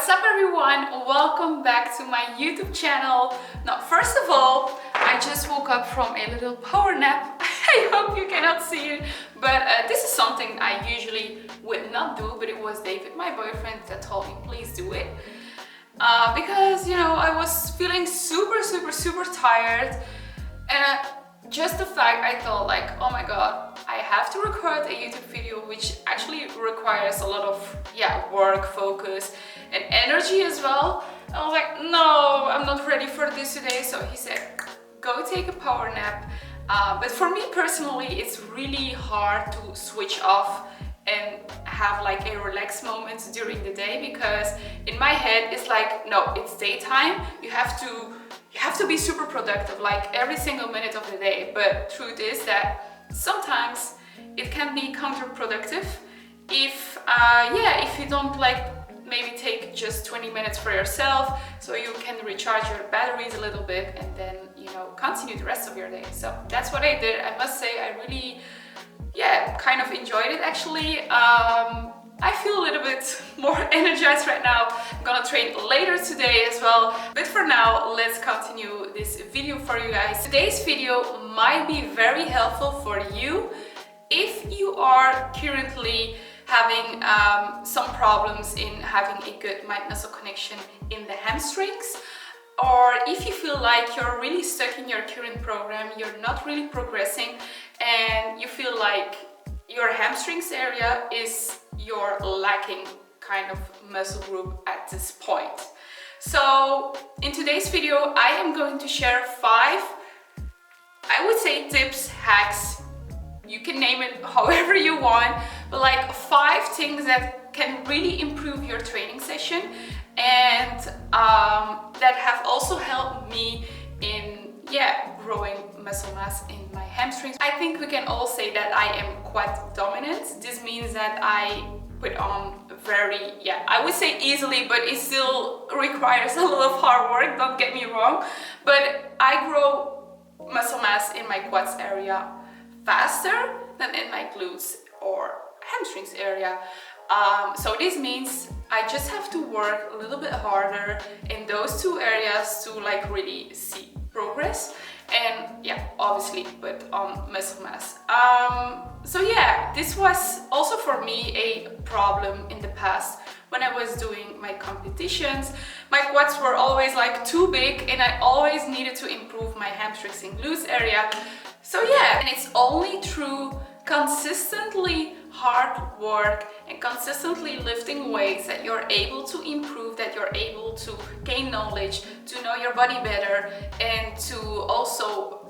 What's up everyone? Welcome back to my YouTube channel. Now, first of all, I just woke up from a little power nap. I hope you cannot see it, but this is something I usually would not do, but it was David, my boyfriend, that told me please do it. Because, you know, I was feeling super tired, and just the fact I thought like, oh my god, I have to record a YouTube video which actually requires a lot of work, focus and energy as well. I was like, no, I'm not ready for this today. So he said, go take a power nap. But for me personally, it's really hard to switch off and have like a relaxed moment during the day, because in my head it's like, no, it's daytime, you have to be super productive like every single minute of the day. But truth is that sometimes it can be counterproductive if you don't like maybe take just 20 minutes for yourself, so you can recharge your batteries a little bit and then, you know, continue the rest of your day. So that's what I did. I must say I really kind of enjoyed it actually. I feel a little bit more energized right now. I'm gonna train later today as well. But for now, let's continue this video for you guys. Today's video might be very helpful for you if you are currently having some problems in having a good mind-muscle connection in the hamstrings, or if you feel like you're really stuck in your current program, you're not really progressing, and you feel like your hamstrings area is your lacking kind of muscle group at this point. So in today's video, I am going to share 5, I would say, tips, hacks, you can name it however you want, but like 5 things that can really improve your training session, and that have also helped me in growing muscle mass in my hamstrings. I think we can all say that I am quite dominant. This means that I put on very, I would say easily, but it still requires a lot of hard work, don't get me wrong, but I grow muscle mass in my quads area faster than in my glutes or hamstrings area. So this means I just have to work a little bit harder in those 2 areas to like really see progress, and obviously put on muscle mass. So this was also for me a problem in the past when I was doing my competitions. My quads were always like too big, and I always needed to improve my hamstrings and glutes area. So and it's only through consistently hard work and consistently lifting weights that you're able to improve, that you're able to gain knowledge, to know your body better, and to also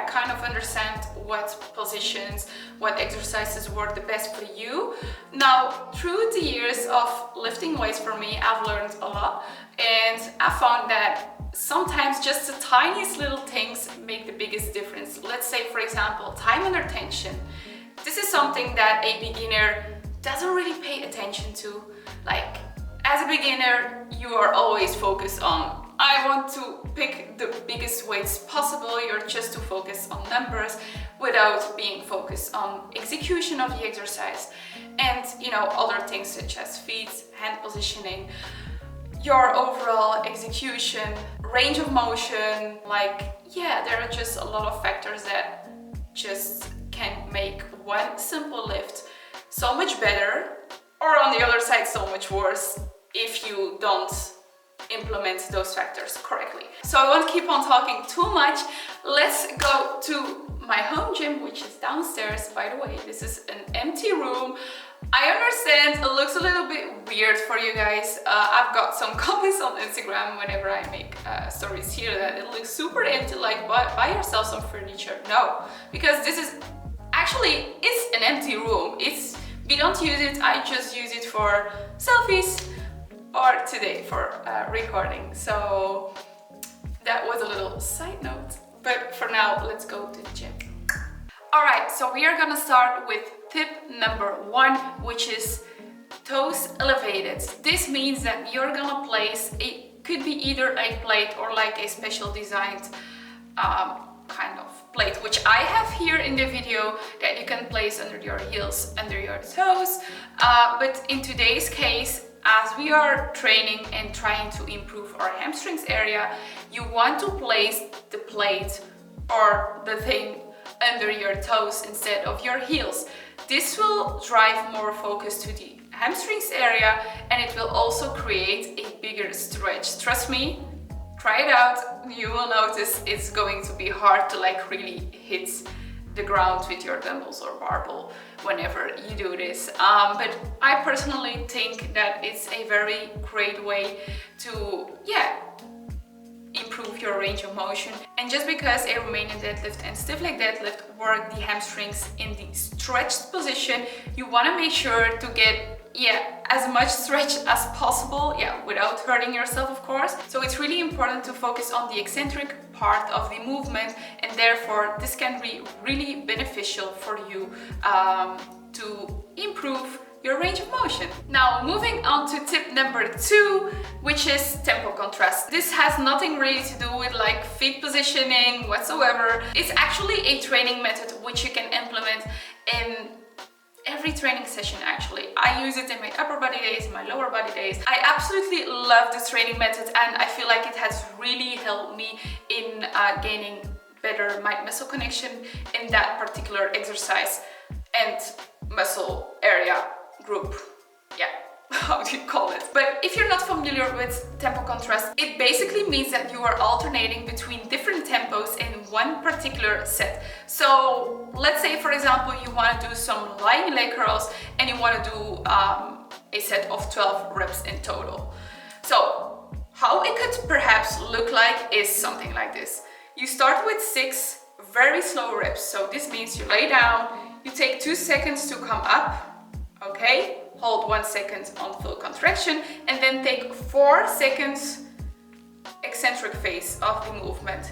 kind of understand what positions, what exercises work the best for you. Now, through the years of lifting weights for me, I've learned a lot, and I found that sometimes just the tiniest little things make the biggest difference. Let's say, for example, time under tension. This is something that a beginner doesn't really pay attention to. Like, as a beginner, you are always focused on, I want to pick the biggest weights possible. You're just to focus on numbers without being focused on execution of the exercise. And, you know, other things such as feet, hand positioning, your overall execution, range of motion, there are just a lot of factors that just can make one simple lift so much better, or on the other side so much worse if you don't implement those factors correctly. So I won't keep on talking too much. Let's go to my home gym, which is downstairs. By the way, this is an empty room. I understand it looks a little bit weird for you guys. I've got some comments on Instagram whenever I make stories here that it looks super empty, like buy yourself some furniture. No, because this is actually, it's an empty room. We don't use it. I just use it for selfies, or today for recording. So that was a little side note, but for now, let's go to the gym. Alright, so we are gonna start with tip number 1, which is toes elevated. This means that you're gonna place could be either a plate or like a special designed kind of plate, which I have here in the video, that you can place under your heels, under your toes. But in today's case, as we are training and trying to improve our hamstrings area, you want to place the plate or the thing under your toes instead of your heels. This will drive more focus to the hamstrings area, and it will also create a bigger stretch. Trust me, try it out. You will notice it's going to be hard to like really hit the ground with your dumbbells or barbell whenever you do this. But I personally think that it's a very great way to, improve your range of motion. And just because a Romanian deadlift and stiff leg deadlift work the hamstrings in the stretched position, you want to make sure to get as much stretch as possible, without hurting yourself, of course. So it's really important to focus on the eccentric part of the movement, and therefore this can be really beneficial for you to improve your range of motion. Now, moving on to tip number 2, which is tempo contrast. This has nothing really to do with like feet positioning whatsoever. It's actually a training method which you can implement in every training session. Actually, I use it in my upper body days, in my lower body days. I absolutely love this training method, and I feel like it has really helped me in gaining better mind-muscle connection in that particular exercise and muscle area group. How do you call it? But if you're not familiar with tempo contrast, it basically means that you are alternating between different tempos in one particular set. So let's say, for example, you want to do some lying leg curls and you want to do a set of 12 reps in total. So how it could perhaps look like is something like this. You start with 6 very slow reps. So this means you lay down, you take 2 seconds to come up, okay? Hold 1 second on full contraction, and then take 4 seconds eccentric phase of the movement.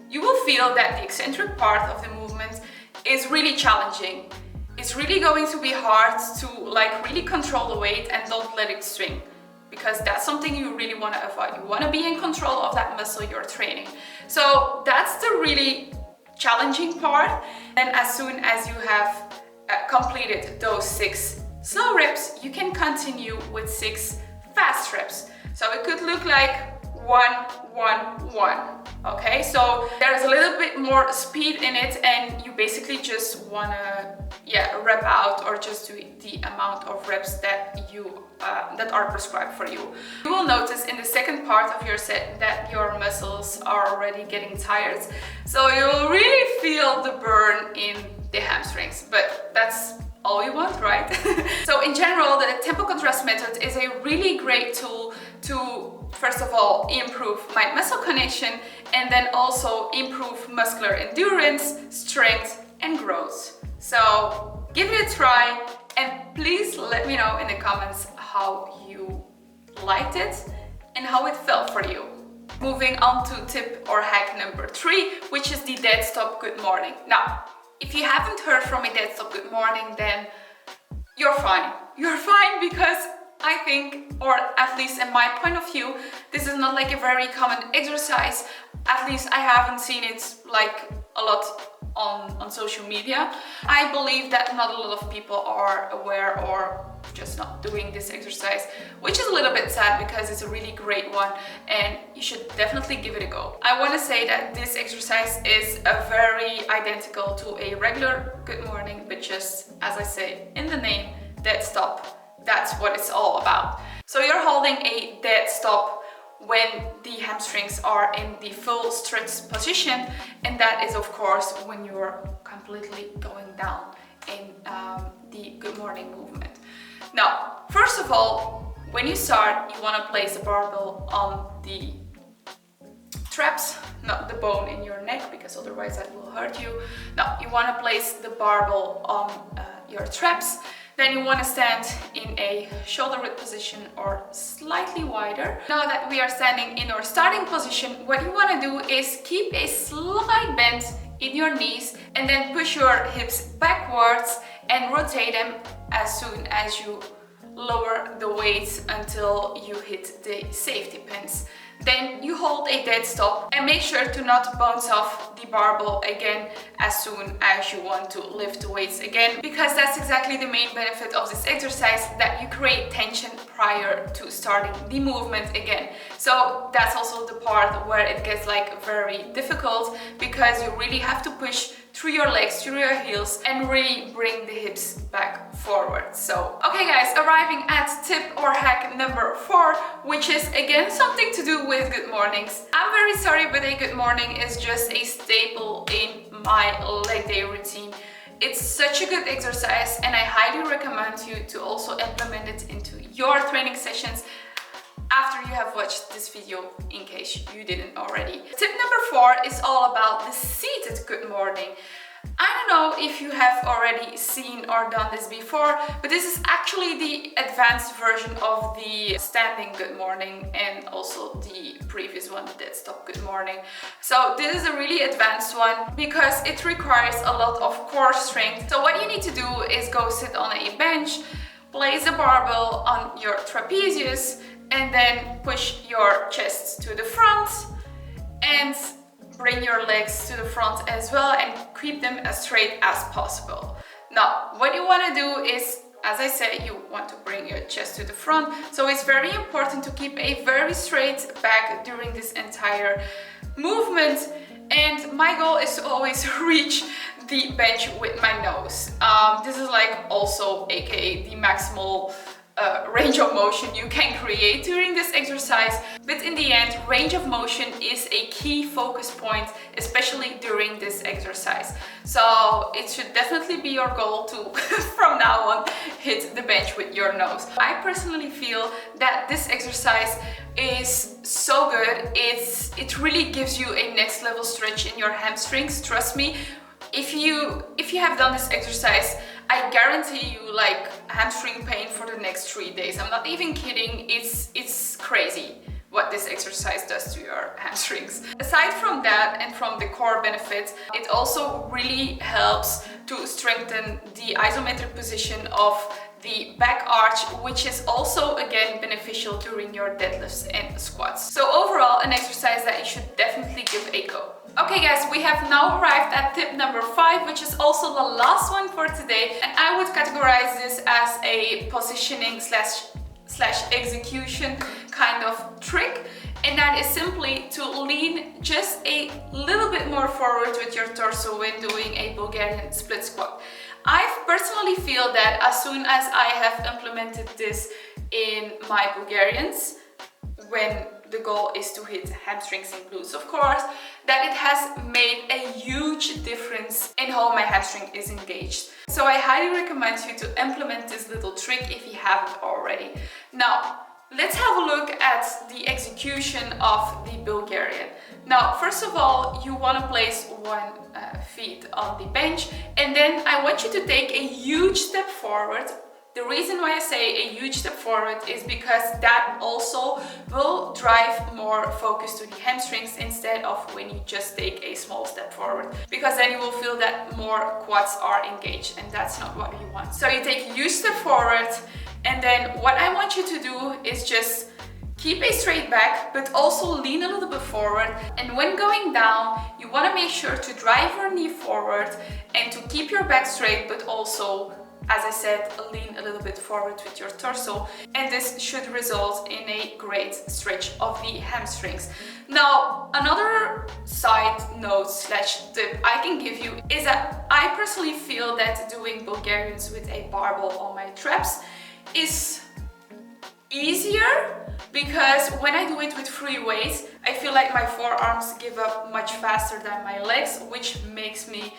You will feel that the eccentric part of the movement is really challenging. It's really going to be hard to like really control the weight and don't let it swing, because that's something you really want to avoid. You want to be in control of that muscle you're training. So that's the really challenging part. And as soon as you have completed those 6 slow reps, you can continue with 6 fast reps. So it could look like 1, 1, 1. Okay, so there's a little bit more speed in it, and you basically just wanna rep out or just do the amount of reps that you that are prescribed for you. You will notice in the second part of your set that your muscles are already getting tired, so you will really feel the burn in the hamstrings, but that's all we want, right? So in general, the tempo contrast method is a really great tool to, first of all, improve mind-muscle connection, and then also improve muscular endurance, strength, and growth. So give it a try, and please let me know in the comments how you liked it and how it felt for you. Moving on to tip or hack number 3, which is the dead stop good morning. Now, if you haven't heard from a dead stop good morning, then you're fine. You're fine, because I think, or at least in my point of view, this is not like a very common exercise. At least I haven't seen it like a lot on social media. I believe that not a lot of people are aware or just not doing this exercise, which is a little bit sad because it's a really great one and you should definitely give it a go. I want to say that this exercise is a very identical to a regular good morning, but just, as I say in the name, dead stop. That's what it's all about. So you're holding a dead stop when the hamstrings are in the full stretch position, and that is of course when you're completely going down in the good morning movement. Now, first of all, when you start, you want to place the barbell on the traps, not the bone in your neck, because otherwise that will hurt you. Now, you want to place the barbell on your traps. Then you want to stand in a shoulder width position or slightly wider. Now that we are standing in our starting position, what you want to do is keep a slight bend in your knees and then push your hips backwards and rotate them as soon as you lower the weight until you hit the safety pins. Then you hold a dead stop and make sure to not bounce off the barbell again as soon as you want to lift the weights again, because that's exactly the main benefit of this exercise, that you create tension prior to starting the movement again. So that's also the part where it gets like very difficult, because you really have to push through your legs, through your heels, and really bring the hips back forward. So, okay guys, arriving at tip or hack number 4, which is again something to do with good mornings. I'm very sorry, but a good morning is just a staple in my leg day routine. It's such a good exercise, and I highly recommend you to also implement it into your training sessions after you have watched this video, in case you didn't already. Tip number 4 is all about the seated good morning. I don't know if you have already seen or done this before, but this is actually the advanced version of the standing good morning and also the previous one, the dead stop good morning. So this is a really advanced one because it requires a lot of core strength. So what you need to do is go sit on a bench, place a barbell on your trapezius, and then push your chest to the front and bring your legs to the front as well and keep them as straight as possible. Now, what you want to do is, as I said, you want to bring your chest to the front. So it's very important to keep a very straight back during this entire movement. And my goal is to always reach the bench with my nose. This is like also aka the maximal range of motion you can create during this exercise, but in the end, range of motion is a key focus point, especially during this exercise. So it should definitely be your goal to, from now on, hit the bench with your nose. I personally feel that this exercise is so good. It really gives you a next level stretch in your hamstrings. Trust me, if you have done this exercise, I guarantee you like hamstring pain for the next 3 days. I'm not even kidding. It's crazy what this exercise does to your hamstrings. Aside from that and from the core benefits, it also really helps to strengthen the isometric position of the back arch, which is also again beneficial during your deadlifts and squats. So overall, an exercise that you should definitely give a go. Okay guys, we have now arrived at tip number 5, which is also the last one for today. And I would categorize this as a positioning slash execution kind of trick. And that is simply to lean just a little bit more forward with your torso when doing a Bulgarian split squat. I personally feel that as soon as I have implemented this in my Bulgarians, when the goal is to hit hamstrings and glutes, of course, that it has made a huge difference in how my hamstring is engaged. So I highly recommend you to implement this little trick if you haven't already. Now, let's have a look at the execution of the Bulgarian. Now, first of all, you want to place one feet on the bench, and then I want you to take a huge step forward. The reason why I say a huge step forward is because that also will drive more focus to the hamstrings instead of when you just take a small step forward, because then you will feel that more quads are engaged, and that's not what you want. So you take a huge step forward, and then what I want you to do is just keep a straight back, but also lean a little bit forward. And when going down, you want to make sure to drive your knee forward and to keep your back straight, but also, as I said, lean a little bit forward with your torso, and this should result in a great stretch of the hamstrings. Now, another side note slash tip I can give you is that I personally feel that doing Bulgarians with a barbell on my traps is easier, because when I do it with free weights, I feel like my forearms give up much faster than my legs, which makes me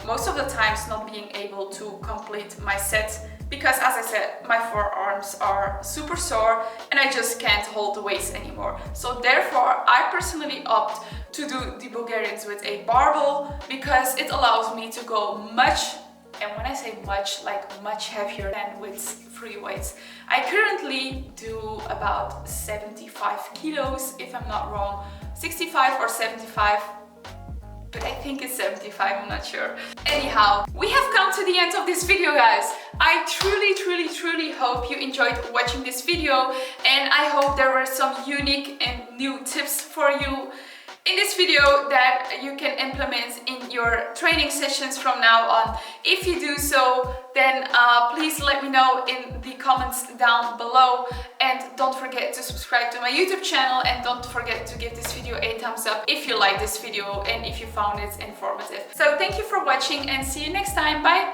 most of the times not being able to complete my set, because as I said, my forearms are super sore and I just can't hold the weights anymore. So therefore, I personally opt to do the Bulgarians with a barbell, because it allows me to go much, and when I say much, like much heavier than with free weights. I currently do about 75 kilos, if I'm not wrong, 65 or 75. But I think it's 75, I'm not sure. Anyhow, we have come to the end of this video, guys. I truly truly hope you enjoyed watching this video, and I hope there were some unique and new tips for you in this video that you can implement in your training sessions from now on. If you do so, then please let me know in the comments down below, and don't forget to subscribe to my YouTube channel, and don't forget to give this video a thumbs up if you like this video and if you found it informative. So thank you for watching, and see you next time. Bye!